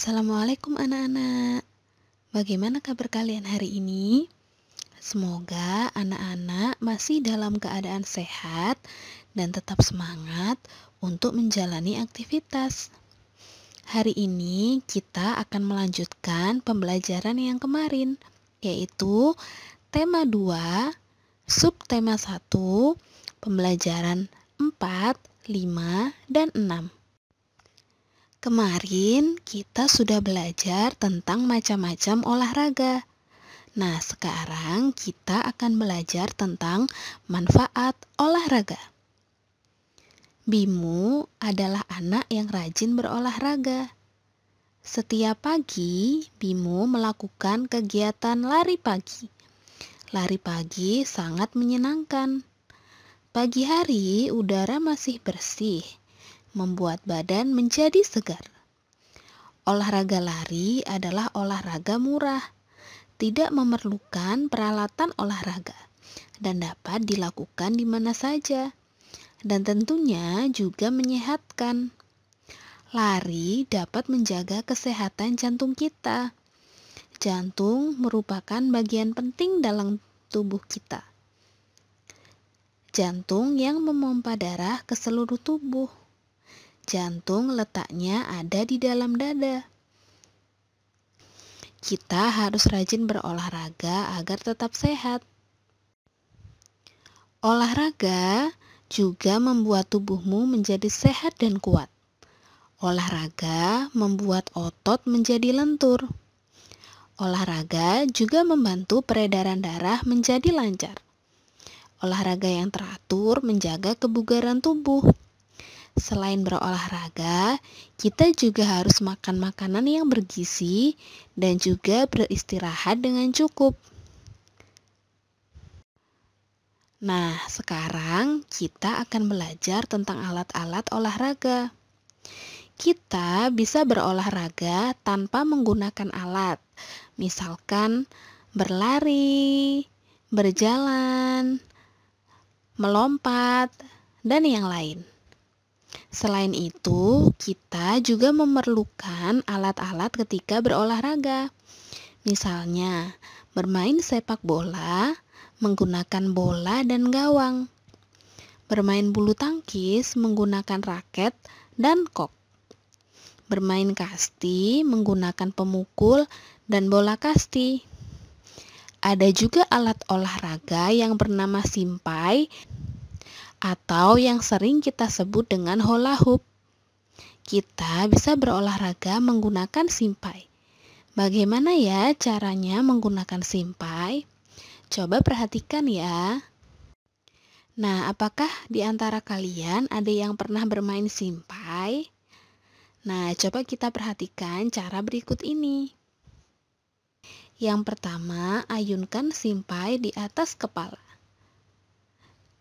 Assalamualaikum anak-anak. Bagaimana kabar kalian hari ini? Semoga anak-anak masih dalam keadaan sehat dan tetap semangat untuk menjalani aktivitas. Hari ini kita akan melanjutkan pembelajaran yang kemarin, yaitu tema 2, subtema 1, pembelajaran 4, 5, dan 6. Kemarin kita sudah belajar tentang macam-macam olahraga. Nah, sekarang kita akan belajar tentang manfaat olahraga. Bimu adalah anak yang rajin berolahraga. Setiap pagi, Bimu melakukan kegiatan lari pagi. Lari pagi sangat menyenangkan. Pagi hari, udara masih bersih, membuat badan menjadi segar. Olahraga lari adalah olahraga murah, tidak memerlukan peralatan olahraga, dan dapat dilakukan di mana saja, dan tentunya juga menyehatkan. Lari dapat menjaga kesehatan jantung kita. Jantung merupakan bagian penting dalam tubuh kita. Jantung yang memompa darah ke seluruh tubuh. Jantung letaknya ada di dalam dada. Kita harus rajin berolahraga agar tetap sehat. Olahraga juga membuat tubuhmu menjadi sehat dan kuat. Olahraga membuat otot menjadi lentur. Olahraga juga membantu peredaran darah menjadi lancar. Olahraga yang teratur menjaga kebugaran tubuh. Selain berolahraga, kita juga harus makan makanan yang bergizi dan juga beristirahat dengan cukup. Nah, sekarang kita akan belajar tentang alat-alat olahraga. Kita bisa berolahraga tanpa menggunakan alat, misalkan berlari, berjalan, melompat, dan yang lain. Selain itu, kita juga memerlukan alat-alat ketika berolahraga. Misalnya, bermain sepak bola menggunakan bola dan gawang. Bermain bulu tangkis menggunakan raket dan kok. Bermain kasti menggunakan pemukul dan bola kasti. Ada juga alat olahraga yang bernama simpai atau yang sering kita sebut dengan hula hoop. Kita bisa berolahraga menggunakan simpai. Bagaimana ya caranya menggunakan simpai? Coba perhatikan ya. Nah, apakah di antara kalian ada yang pernah bermain simpai? Nah, coba kita perhatikan cara berikut ini. Yang pertama, ayunkan simpai di atas kepala.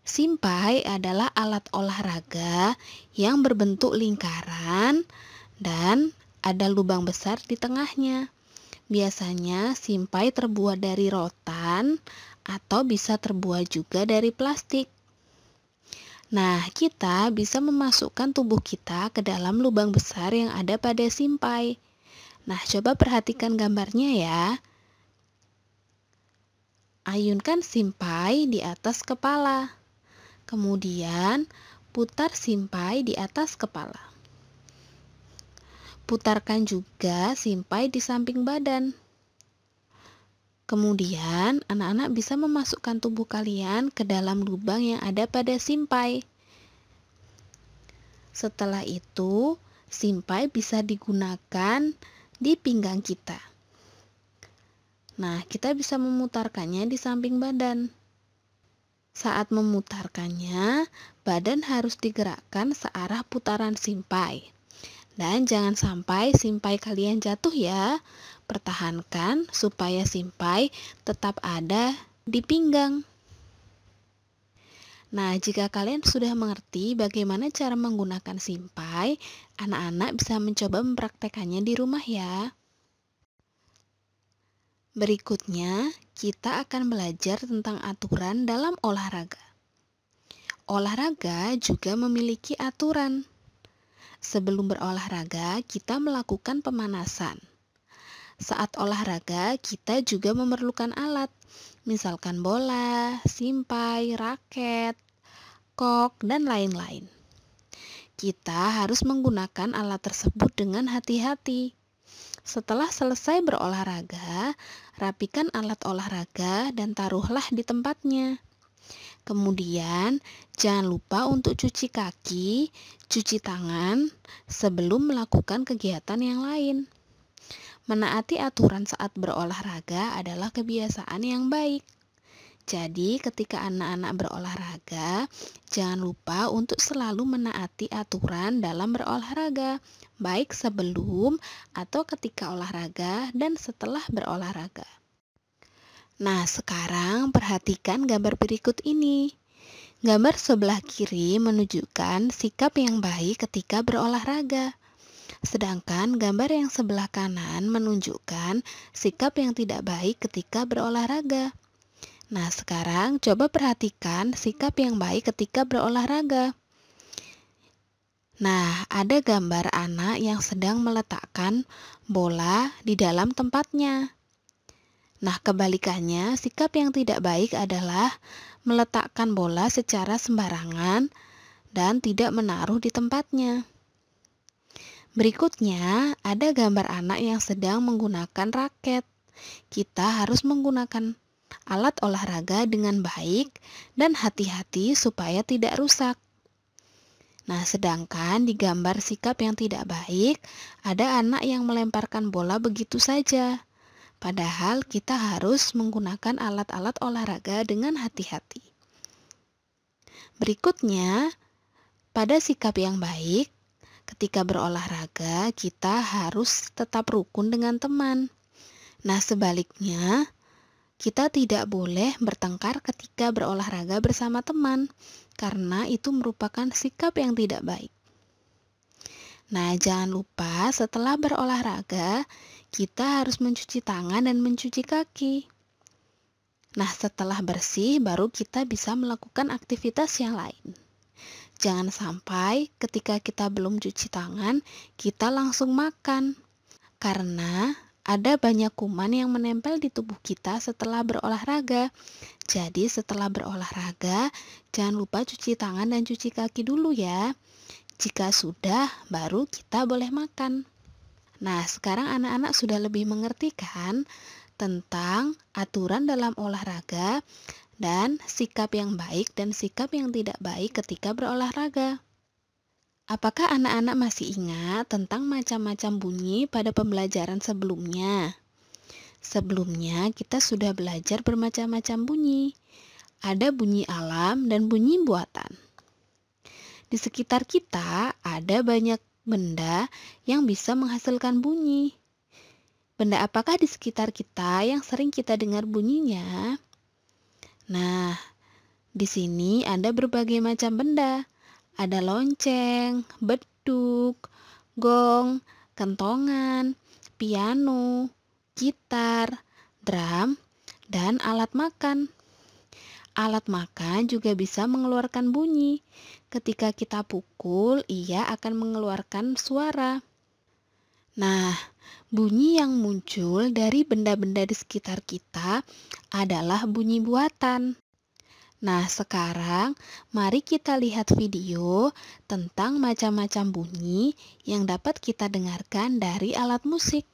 Simpai adalah alat olahraga yang berbentuk lingkaran dan ada lubang besar di tengahnya. Biasanya simpai terbuat dari rotan atau bisa terbuat juga dari plastik. Nah, kita bisa memasukkan tubuh kita ke dalam lubang besar yang ada pada simpai. Nah, coba perhatikan gambarnya ya. Ayunkan simpai di atas kepala. Kemudian, putar simpai di atas kepala. Putarkan juga simpai di samping badan. Kemudian, anak-anak bisa memasukkan tubuh kalian ke dalam lubang yang ada pada simpai. Setelah itu, simpai bisa digunakan di pinggang kita. Nah, kita bisa memutarkannya di samping badan. Saat memutarkannya, badan harus digerakkan searah putaran simpai. Dan jangan sampai simpai kalian jatuh ya. Pertahankan supaya simpai tetap ada di pinggang. Nah, jika kalian sudah mengerti bagaimana cara menggunakan simpai, anak-anak bisa mencoba mempraktekannya di rumah ya. Berikutnya, kita akan belajar tentang aturan dalam olahraga. Olahraga juga memiliki aturan. Sebelum berolahraga, kita melakukan pemanasan. Saat olahraga, kita juga memerlukan alat, misalkan bola, simpai, raket, kok, dan lain-lain. Kita harus menggunakan alat tersebut dengan hati-hati. Setelah selesai berolahraga, rapikan alat olahraga dan taruhlah di tempatnya. Kemudian, jangan lupa untuk cuci kaki, cuci tangan sebelum melakukan kegiatan yang lain. Menaati aturan saat berolahraga adalah kebiasaan yang baik. Jadi, ketika anak-anak berolahraga, jangan lupa untuk selalu menaati aturan dalam berolahraga, baik sebelum atau ketika olahraga dan setelah berolahraga. Nah, sekarang perhatikan gambar berikut ini. Gambar sebelah kiri menunjukkan sikap yang baik ketika berolahraga. Sedangkan gambar yang sebelah kanan menunjukkan sikap yang tidak baik ketika berolahraga. Nah, sekarang coba perhatikan sikap yang baik ketika berolahraga. Nah, ada gambar anak yang sedang meletakkan bola di dalam tempatnya. Nah, kebalikannya, sikap yang tidak baik adalah meletakkan bola secara sembarangan dan tidak menaruh di tempatnya. Berikutnya, ada gambar anak yang sedang menggunakan raket. Kita harus menggunakan alat olahraga dengan baik dan hati-hati supaya tidak rusak. Nah, sedangkan di gambar sikap yang tidak baik, ada anak yang melemparkan bola begitu saja. Padahal kita harus menggunakan alat-alat olahraga dengan hati-hati. Berikutnya, pada sikap yang baik, ketika berolahraga, kita harus tetap rukun dengan teman. Nah, sebaliknya, kita tidak boleh bertengkar ketika berolahraga bersama teman, karena itu merupakan sikap yang tidak baik. Nah, jangan lupa setelah berolahraga, kita harus mencuci tangan dan mencuci kaki. Nah, setelah bersih, baru kita bisa melakukan aktivitas yang lain. Jangan sampai ketika kita belum cuci tangan, kita langsung makan. Karena ada banyak kuman yang menempel di tubuh kita setelah berolahraga. Jadi setelah berolahraga, jangan lupa cuci tangan dan cuci kaki dulu ya. Jika sudah, baru kita boleh makan. Nah, sekarang anak-anak sudah lebih mengerti kan tentang aturan dalam olahraga dan sikap yang baik dan sikap yang tidak baik ketika berolahraga. Apakah anak-anak masih ingat tentang macam-macam bunyi pada pembelajaran sebelumnya? Sebelumnya kita sudah belajar bermacam-macam bunyi. Ada bunyi alam dan bunyi buatan. Di sekitar kita ada banyak benda yang bisa menghasilkan bunyi. Benda apakah di sekitar kita yang sering kita dengar bunyinya? Nah, di sini ada berbagai macam benda. Ada lonceng, beduk, gong, kentongan, piano, gitar, drum, dan alat makan. Alat makan juga bisa mengeluarkan bunyi. Ketika kita pukul, ia akan mengeluarkan suara. Nah, bunyi yang muncul dari benda-benda di sekitar kita adalah bunyi buatan. Nah, sekarang mari kita lihat video tentang macam-macam bunyi yang dapat kita dengarkan dari alat musik.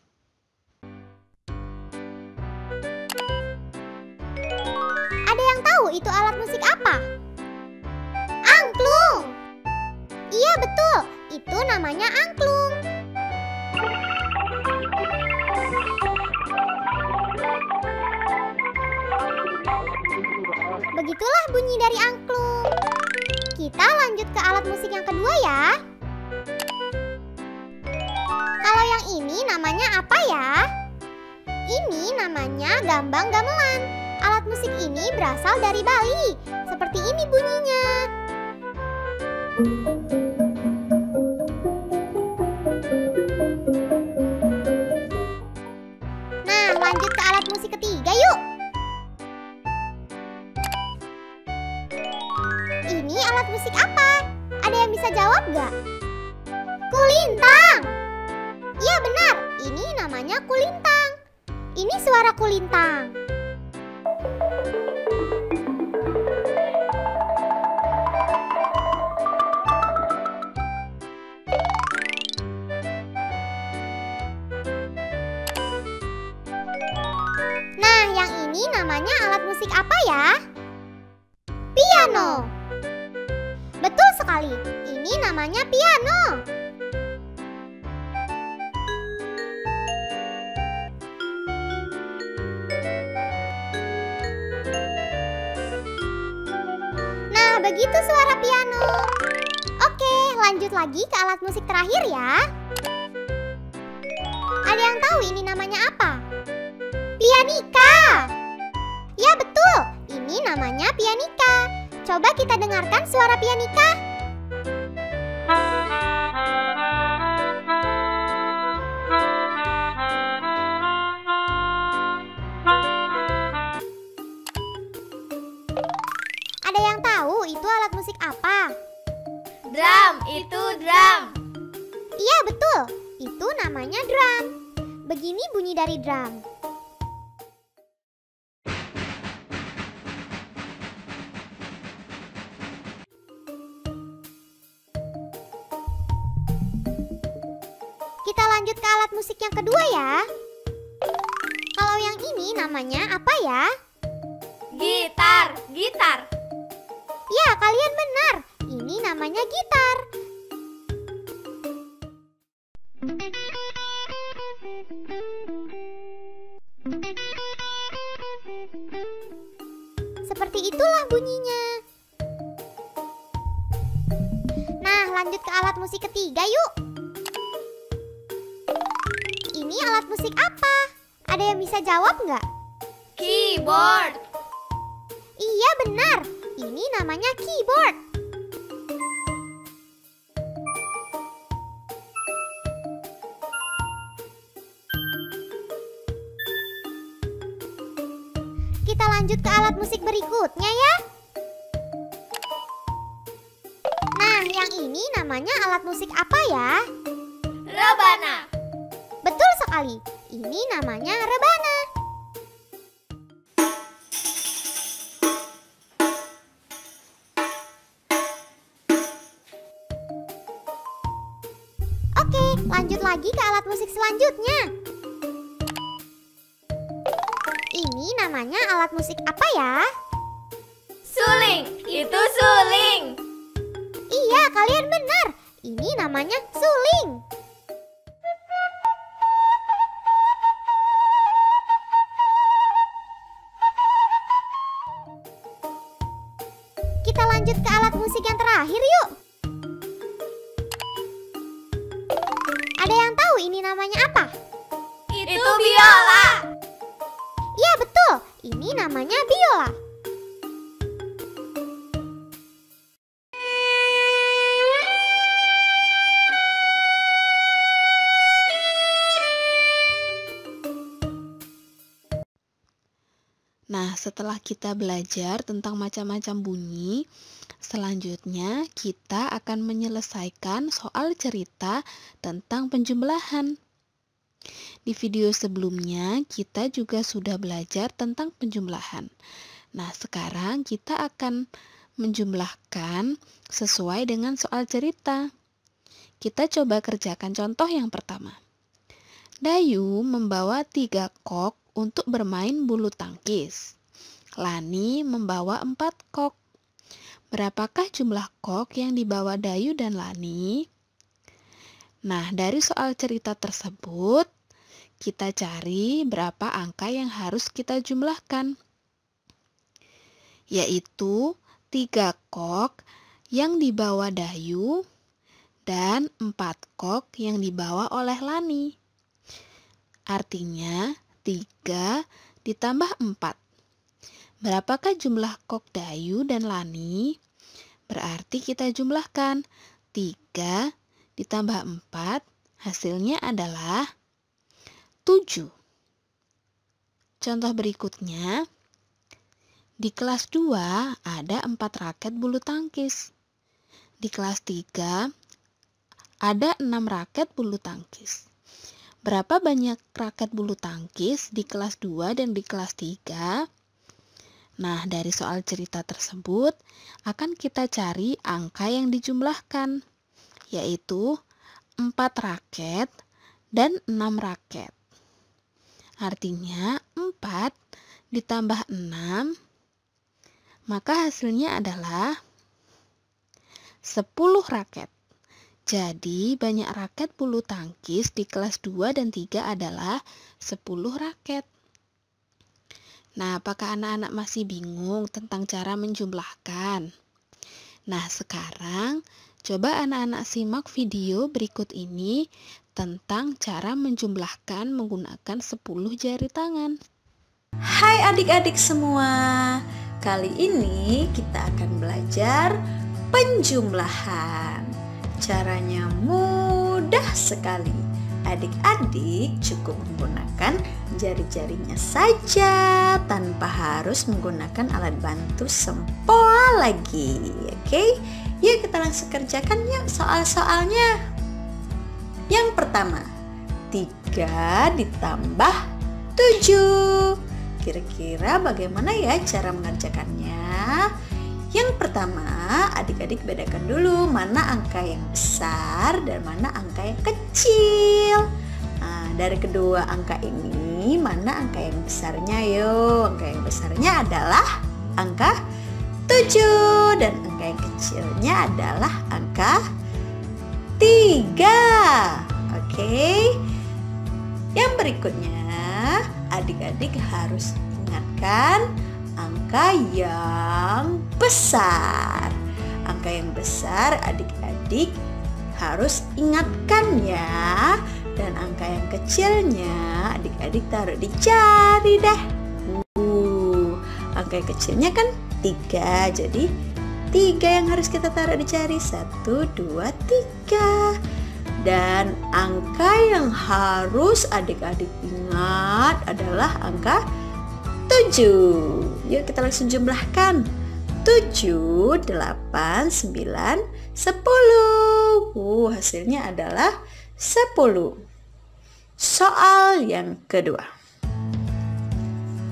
Ada yang tahu itu alat musik apa? Angklung! Iya betul, itu namanya angklung. Begitulah bunyi dari angklung. Kita lanjut ke alat musik yang kedua ya. Kalau yang ini namanya apa ya? Ini namanya gambang gamelan. Alat musik ini berasal dari Bali. Seperti ini bunyinya. Nah, lanjut ke alat musik ketiga yuk. Ini alat musik apa? Ada yang bisa jawab gak? Kulintang. Iya benar, ini namanya kulintang. Ini suara kulintang. Nah, yang ini namanya alat musik apa ya? Piano. Betul sekali, ini namanya piano. Nah, begitu suara piano. Oke, lanjut lagi ke alat musik terakhir ya. Ada yang tahu ini namanya apa? Pianika. Ya betul, ini namanya pianika. Coba kita dengarkan suara pianika. Ada yang tahu itu alat musik apa? Drum, itu drum. Iya betul, itu namanya drum. Begini bunyi dari drum. Kita lanjut ke alat musik yang kedua ya. Kalau yang ini namanya apa ya? Gitar, gitar. Ya, kalian benar. Ini namanya gitar. Seperti itulah bunyinya. Nah, lanjut ke alat musik ketiga yuk. Ini alat musik apa? Ada yang bisa jawab nggak? Keyboard. Iya benar, ini namanya keyboard. Kita lanjut ke alat musik berikutnya ya. Nah, yang ini namanya alat musik apa ya? Rebana. Betul sekali, ini namanya rebana. Oke, lanjut lagi ke alat musik selanjutnya. Ini namanya alat musik apa ya? Suling, itu suling. Iya, kalian benar. Ini namanya suling. Kita lanjut ke alat musik yang terakhir yuk. Ada yang tahu ini namanya apa? Itu biola. Iya betul, ini namanya biola. Nah, setelah kita belajar tentang macam-macam bunyi, selanjutnya kita akan menyelesaikan soal cerita tentang penjumlahan. Di video sebelumnya, kita juga sudah belajar tentang penjumlahan. Nah, sekarang kita akan menjumlahkan sesuai dengan soal cerita. Kita coba kerjakan contoh yang pertama. Dayu membawa 3 kok untuk bermain bulu tangkis. Lani membawa 4 kok. Berapakah jumlah kok yang dibawa Dayu dan Lani? Nah, dari soal cerita tersebut, kita cari berapa angka yang harus kita jumlahkan. Yaitu 3 kok yang dibawa Dayu dan 4 kok yang dibawa oleh Lani. Artinya 3 ditambah 4. Berapakah jumlah kok Dayu dan Lani? Berarti kita jumlahkan 3 ditambah 4, hasilnya adalah 7. Contoh berikutnya, di kelas 2 ada 4 raket bulu tangkis. Di kelas 3 ada 6 raket bulu tangkis. Berapa banyak raket bulu tangkis di kelas 2 dan di kelas 3? Nah, dari soal cerita tersebut akan kita cari angka yang dijumlahkan, yaitu 4 raket dan 6 raket. Artinya 4 ditambah 6, maka hasilnya adalah 10 raket. Jadi banyak raket bulu tangkis di kelas 2 dan 3 adalah 10 raket. Nah, apakah anak-anak masih bingung tentang cara menjumlahkan? Nah, sekarang coba anak-anak simak video berikut ini tentang cara menjumlahkan menggunakan 10 jari tangan. Hai adik-adik semua, kali ini kita akan belajar penjumlahan. Caranya mudah sekali. Adik-adik cukup menggunakan jari-jarinya saja tanpa harus menggunakan alat bantu sempoa lagi. Oke, yuk kita langsung kerjakan yuk soal-soalnya. Yang pertama, 3 ditambah 7. Kira-kira bagaimana ya cara mengerjakannya? Yang pertama, adik-adik bedakan dulu mana angka yang besar dan mana angka yang kecil. Nah, dari kedua angka ini, mana angka yang besarnya? Yuk, angka yang besarnya adalah angka 7 dan angka yang kecilnya adalah angka 3. Oke. Yang berikutnya, adik-adik harus ingatkan angka yang besar. Angka yang besar adik-adik harus ingatkan ya. Dan angka yang kecilnya adik-adik taruh di jari deh. Angka yang kecilnya kan 3. Jadi 3 yang harus kita taruh di jari. 1, 2, 3. Dan angka yang harus adik-adik ingat adalah angka 7. Yuk kita langsung jumlahkan. 7, 8, 9, 10. Hasilnya adalah 10. Soal yang kedua.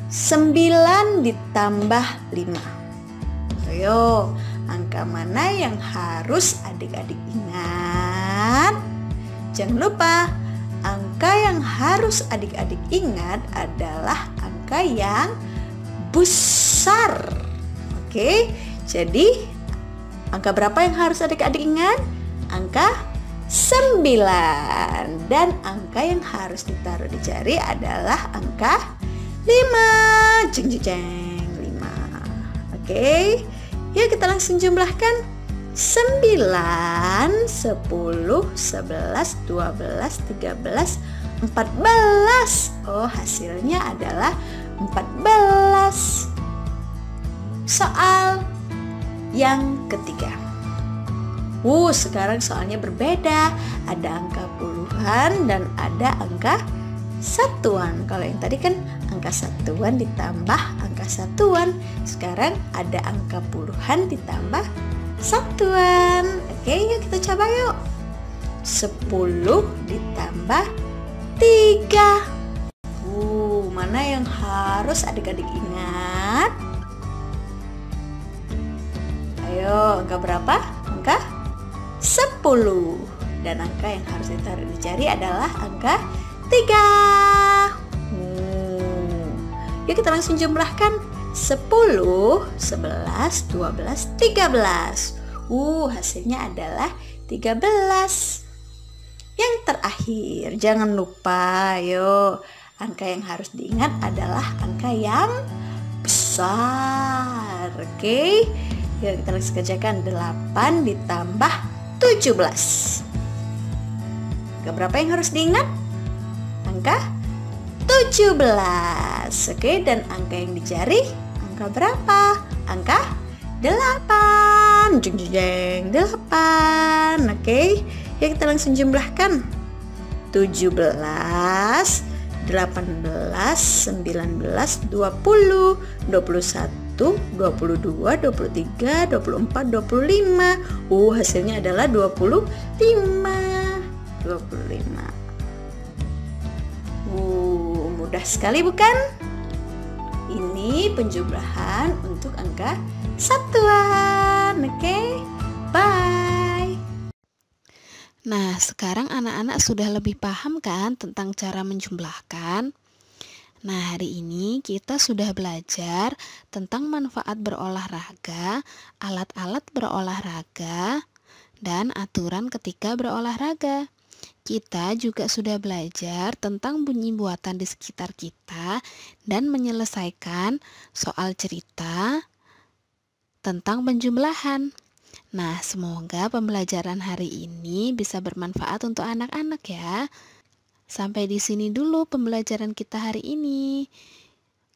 9 ditambah 5. Ayo, angka mana yang harus adik-adik ingat? Jangan lupa, angka yang harus adik-adik ingat adalah angka yang besar. Oke, jadi angka berapa yang harus adik-adik ingat? Angka 9. Dan angka yang harus ditaruh di jari adalah angka 5. Jeng jeng jeng, 5. Oke, yuk kita langsung jumlahkan. 9, 10, 11, 12, 13, 14. Oh, hasilnya adalah 14. Soal yang ketiga. Sekarang soalnya berbeda. Ada angka puluhan dan ada angka satuan. Kalau yang tadi kan angka satuan ditambah angka satuan. Sekarang ada angka puluhan ditambah satuan. Oke, yuk kita coba yuk. 10 ditambah 3. Mana yang harus adik-adik ingat? Ayo, angka berapa? Angka 10. Dan angka yang harus ditaruh di jari adalah angka 3. Yuk kita langsung jumlahkan. 10, 11, 12, 13. Hasilnya adalah 13. Yang terakhir, jangan lupa, yuk. Angka yang harus diingat adalah angka yang besar. Oke. Yuk kita langsung kerjakan. 8 ditambah 17. Angka berapa yang harus diingat? Angka 17. Oke, dan angka yang dicari angka berapa? Angka 8. Jeng jeng, 8. Oke, yuk kita langsung jumlahkan. 17, 18, 19, 20, 21, 21, 22, 23, 24, 25. Hasilnya adalah 25. 25. Mudah sekali bukan? Ini penjumlahan untuk angka satuan. Oke, bye. Nah, sekarang anak-anak sudah lebih paham kan tentang cara menjumlahkan? Nah, hari ini kita sudah belajar tentang manfaat berolahraga, alat-alat berolahraga, dan aturan ketika berolahraga. Kita juga sudah belajar tentang bunyi buatan di sekitar kita dan menyelesaikan soal cerita tentang penjumlahan. Nah, semoga pembelajaran hari ini bisa bermanfaat untuk anak-anak ya. Sampai di sini dulu pembelajaran kita hari ini.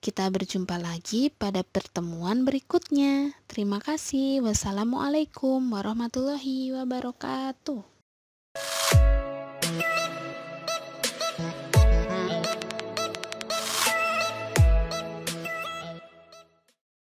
Kita berjumpa lagi pada pertemuan berikutnya. Terima kasih. Wassalamualaikum warahmatullahi wabarakatuh.